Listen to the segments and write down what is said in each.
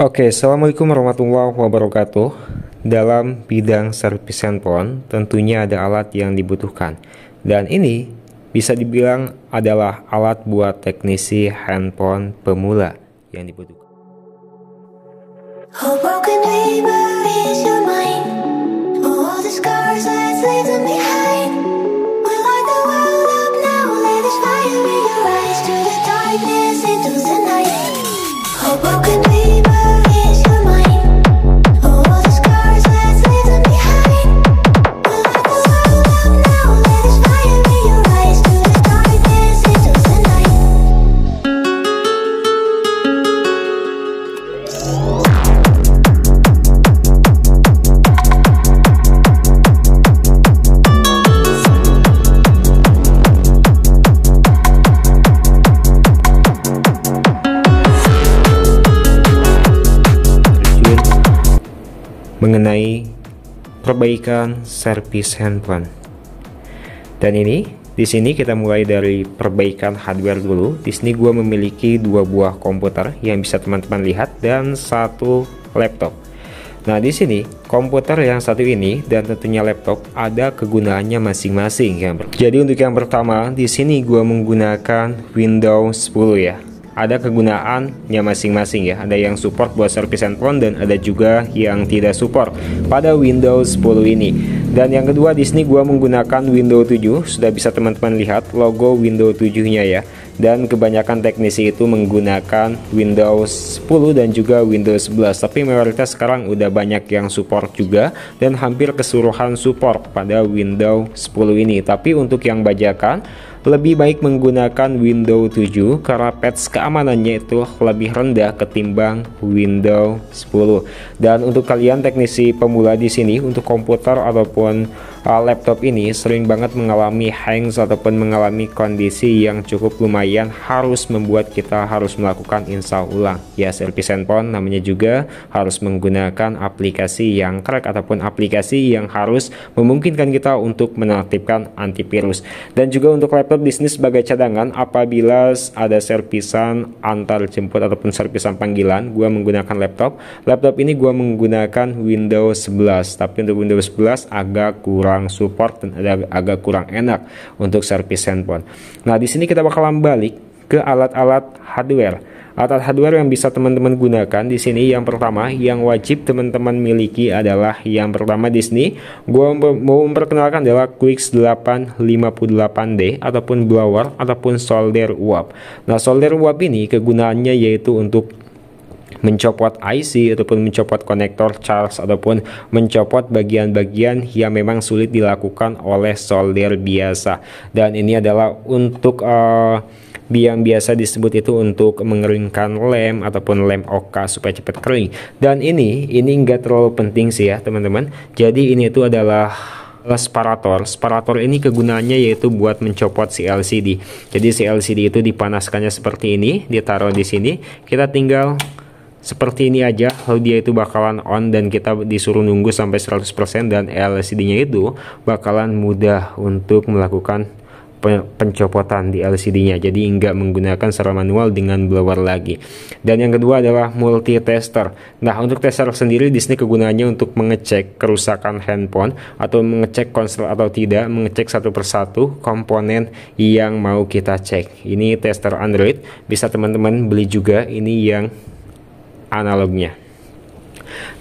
Oke, Assalamualaikum warahmatullahi wabarakatuh. Dalam bidang servis handphone, tentunya ada alat yang dibutuhkan. Dan ini bisa dibilang adalah alat buat teknisi handphone pemula yang dibutuhkan. Mengenai perbaikan servis handphone. Dan ini di sini kita mulai dari perbaikan hardware dulu. Di sini gua memiliki dua buah komputer yang bisa teman-teman lihat dan satu laptop. Nah, di sini komputer yang satu ini dan tentunya laptop ada kegunaannya masing-masing ya. Jadi untuk yang pertama di sini gua menggunakan Windows 10 ya. Ada kegunaannya masing-masing ya. Ada yang support buat servis handphone dan ada juga yang tidak support pada Windows 10 ini. Dan yang kedua di sini gua menggunakan Windows 7. Sudah bisa teman-teman lihat logo Windows 7-nya ya. Dan kebanyakan teknisi itu menggunakan Windows 10 dan juga Windows 11. Tapi mayoritas sekarang udah banyak yang support juga dan hampir keseluruhan support pada Windows 10 ini. Tapi untuk yang bajakan lebih baik menggunakan Windows 7 karena patch keamanannya itu lebih rendah ketimbang Windows 10. Dan untuk kalian teknisi pemula di sini untuk komputer ataupun laptop ini sering banget mengalami hang ataupun mengalami kondisi yang cukup lumayan harus membuat kita harus melakukan install ulang ya. Servis handphone namanya juga harus menggunakan aplikasi yang crack ataupun aplikasi yang harus memungkinkan kita untuk menaktifkan antivirus. Dan juga untuk laptop di sini sebagai cadangan apabila ada servisan antar jemput ataupun servisan panggilan, gua menggunakan laptop ini gua menggunakan Windows 11. Tapi untuk Windows 11 agak kurang support dan agak kurang enak untuk servis handphone. Nah, di sini kita bakalan balik ke alat-alat hardware. Alat hardware yang bisa teman-teman gunakan di sini yang pertama yang wajib teman-teman miliki adalah yang pertama di sini gua mau memperkenalkan adalah Quix 858D ataupun blower ataupun solder uap. Nah, solder uap ini kegunaannya yaitu untuk mencopot IC ataupun mencopot konektor charge ataupun mencopot bagian-bagian yang memang sulit dilakukan oleh solder biasa. Dan ini adalah untuk yang biasa disebut itu untuk mengeringkan lem ataupun lem OK supaya cepat kering. Dan ini enggak terlalu penting sih ya teman-teman. Jadi ini itu adalah separator. Separator ini kegunaannya yaitu buat mencopot si LCD. Jadi si LCD itu dipanaskannya seperti ini, ditaruh di sini. Kita tinggal seperti ini aja, lalu dia itu bakalan on dan kita disuruh nunggu sampai 100% dan LCD-nya itu bakalan mudah untuk melakukan pencopotan di LCD-nya. Jadi enggak menggunakan secara manual dengan blower lagi. Dan yang kedua adalah multi tester. Nah, untuk tester sendiri di sini kegunaannya untuk mengecek kerusakan handphone atau mengecek konslet atau tidak, mengecek satu persatu komponen yang mau kita cek. Ini tester Android, bisa teman-teman beli juga ini yang analognya.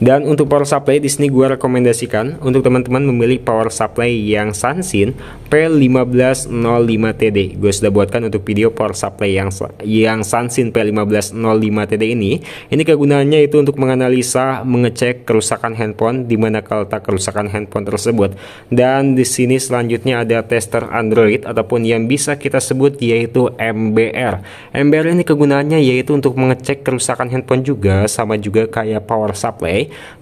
Dan untuk power supply di sini gue rekomendasikan untuk teman-teman memilih power supply yang Sansin P1505TD. Gue sudah buatkan untuk video power supply yang Sansin P1505TD ini. Ini kegunaannya itu untuk menganalisa, mengecek kerusakan handphone di mana letak kerusakan handphone tersebut. Dan di sini selanjutnya ada tester Android ataupun yang bisa kita sebut yaitu MBR. MBR ini kegunaannya yaitu untuk mengecek kerusakan handphone juga, sama juga kayak power supply.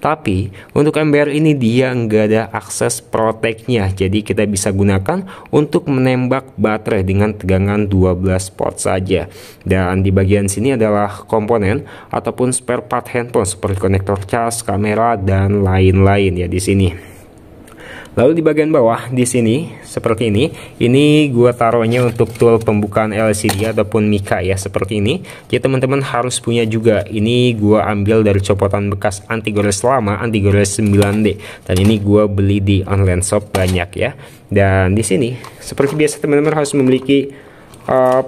Tapi untuk MBR ini dia nggak ada akses protect-nya, jadi kita bisa gunakan untuk menembak baterai dengan tegangan 12 volt saja. Dan di bagian sini adalah komponen ataupun spare part handphone seperti konektor cas, kamera dan lain-lain ya di sini. Lalu di bagian bawah di sini seperti ini gua taruhnya untuk tool pembukaan LCD ataupun mica ya, seperti ini. Jadi teman-teman harus punya juga. Ini gua ambil dari copotan bekas anti gores lama, anti gores 9D, dan ini gua beli di online shop banyak ya. Dan di sini seperti biasa teman-teman harus memiliki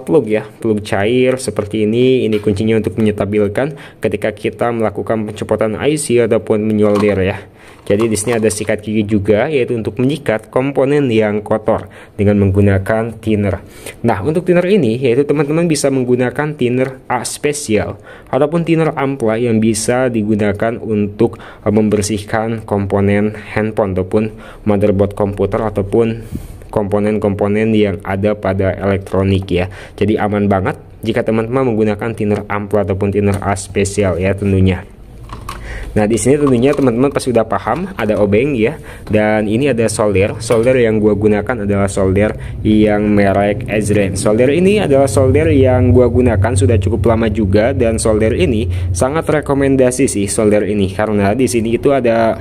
plug ya, plug cair seperti ini. Ini kuncinya untuk menyetabilkan ketika kita melakukan pencopotan IC ataupun menyolder ya. Jadi di sini ada sikat gigi juga, yaitu untuk menyikat komponen yang kotor dengan menggunakan thinner. Nah, untuk thinner ini yaitu teman-teman bisa menggunakan thinner A spesial ataupun thinner ampla yang bisa digunakan untuk membersihkan komponen handphone ataupun motherboard komputer ataupun komponen-komponen yang ada pada elektronik ya. Jadi aman banget jika teman-teman menggunakan thinner ampla ataupun thinner A spesial ya tentunya. Nah, di sini tentunya teman-teman pasti sudah paham ada obeng ya, dan ini ada solder. Solder yang gua gunakan adalah solder yang merek Ezren. Solder ini adalah solder yang gua gunakan sudah cukup lama juga, dan solder ini sangat rekomendasi sih solder ini karena di sini itu ada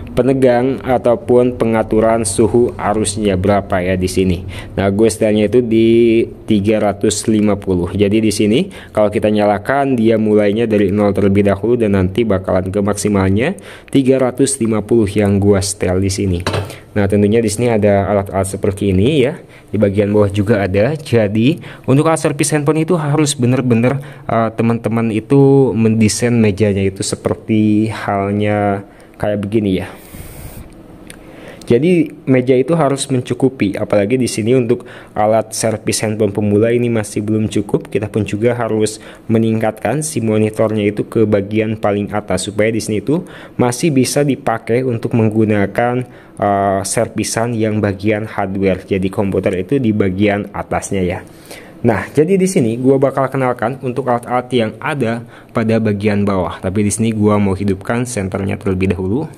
penegang ataupun pengaturan suhu arusnya berapa ya di sini. Nah, gue setelnya itu di 350. Jadi di sini kalau kita nyalakan dia mulainya dari 0 terlebih dahulu dan nanti bakalan ke maksimalnya 350 yang gue setel di sini. Nah, tentunya di sini ada alat-alat seperti ini ya. Di bagian bawah juga ada. Jadi untuk alat servis handphone itu harus benar-benar teman-teman itu mendesain mejanya itu seperti halnya kayak begini ya. Jadi meja itu harus mencukupi, apalagi di sini untuk alat servis handphone pemula ini masih belum cukup. Kita pun juga harus meningkatkan si monitornya itu ke bagian paling atas supaya di sini itu masih bisa dipakai untuk menggunakan servisan yang bagian hardware. Jadi komputer itu di bagian atasnya ya. Nah, jadi di sini gua bakal kenalkan untuk alat-alat yang ada pada bagian bawah. Tapi di sini gua mau hidupkan senternya terlebih dahulu.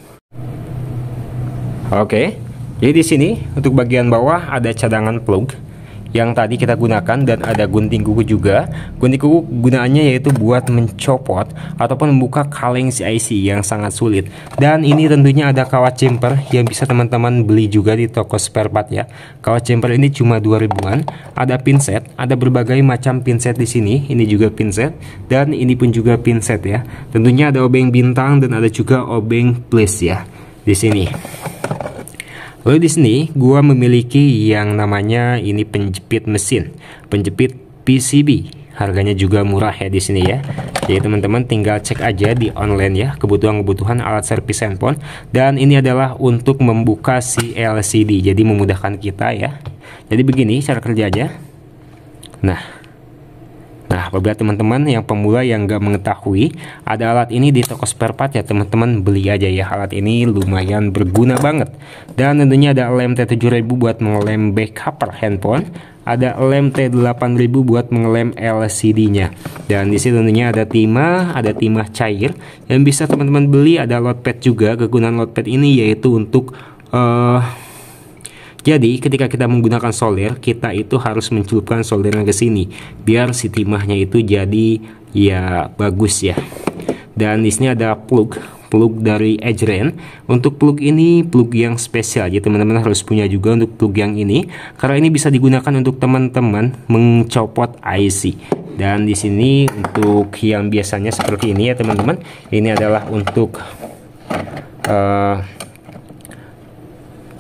Oke, jadi di sini untuk bagian bawah ada cadangan plug yang tadi kita gunakan dan ada gunting kuku juga. Gunting kuku gunaannya yaitu buat mencopot ataupun membuka kaleng si IC yang sangat sulit. Dan ini tentunya ada kawat jumper yang bisa teman-teman beli juga di toko spare part ya. Kawat jumper ini cuma 2000-an. Ada pinset, ada berbagai macam pinset di sini. Ini juga pinset dan ini pun juga pinset ya. Tentunya ada obeng bintang dan ada juga obeng plus ya di sini. Lalu di sini gua memiliki yang namanya ini penjepit mesin, penjepit PCB. Harganya juga murah ya di sini ya. Jadi teman-teman tinggal cek aja di online ya kebutuhan-kebutuhan alat servis handphone, dan ini adalah untuk membuka si LCD. Jadi memudahkan kita ya. Jadi begini cara kerjanya. Nah, apabila teman-teman yang pemula yang nggak mengetahui ada alat ini di toko spare part ya, teman-teman beli aja ya. Alat ini lumayan berguna banget. Dan tentunya ada lem T7000 buat mengelem back cover handphone, ada lem T8000 buat mengelem LCD-nya. Dan di sini tentunya ada timah cair yang bisa teman-teman beli. Ada loadpad juga. Kegunaan loadpad ini yaitu untuk jadi ketika kita menggunakan solder, kita itu harus mencelupkan soldernya ke sini biar si timahnya itu jadi ya bagus ya. Dan di sini ada plug dari Ezren. Untuk plug ini plug yang spesial, jadi teman-teman harus punya juga untuk plug yang ini karena ini bisa digunakan untuk teman-teman mencopot IC. Dan di sini untuk yang biasanya seperti ini ya teman-teman, ini adalah untuk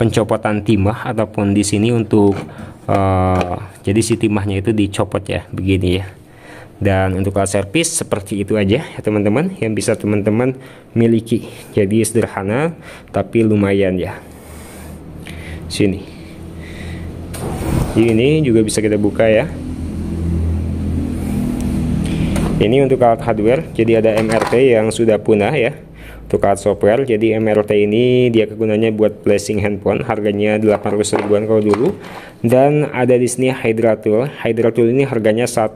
pencopotan timah ataupun di sini untuk jadi si timahnya itu dicopot ya begini ya. Dan untuk alat servis seperti itu aja ya teman-teman yang bisa teman-teman miliki. Jadi sederhana tapi lumayan ya. Sini. Ini juga bisa kita buka ya. Ini untuk alat hardware. Jadi ada MRT yang sudah punah ya. Untuk alat software, jadi MRT ini dia kegunaannya buat flashing handphone, harganya 800 ribuan kalau dulu. Dan ada di sini Hydra Tool. Hydra Tool ini harganya 1,1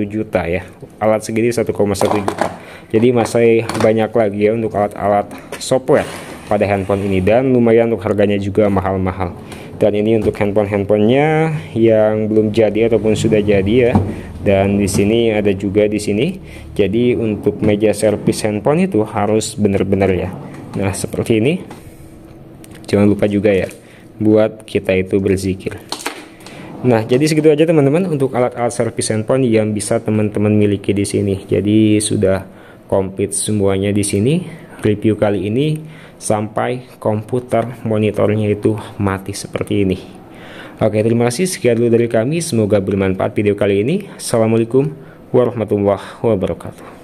juta ya. Alat segini 1,1 juta. Jadi masih banyak lagi ya untuk alat-alat software pada handphone ini, dan lumayan untuk harganya juga mahal-mahal. Dan ini untuk handphone-handphonenya yang belum jadi ataupun sudah jadi ya. Dan di sini ada juga di sini. Jadi untuk meja servis handphone itu harus benar-benar ya. Nah, seperti ini. jangan lupa juga ya buat kita itu berzikir. Nah, jadi segitu aja teman-teman untuk alat-alat servis handphone yang bisa teman-teman miliki di sini. Jadi sudah komplit semuanya di sini. Review kali ini sampai komputer monitornya itu mati seperti ini. Oke, terima kasih, sekian dulu dari kami. Semoga bermanfaat video kali ini. Assalamualaikum warahmatullahi wabarakatuh.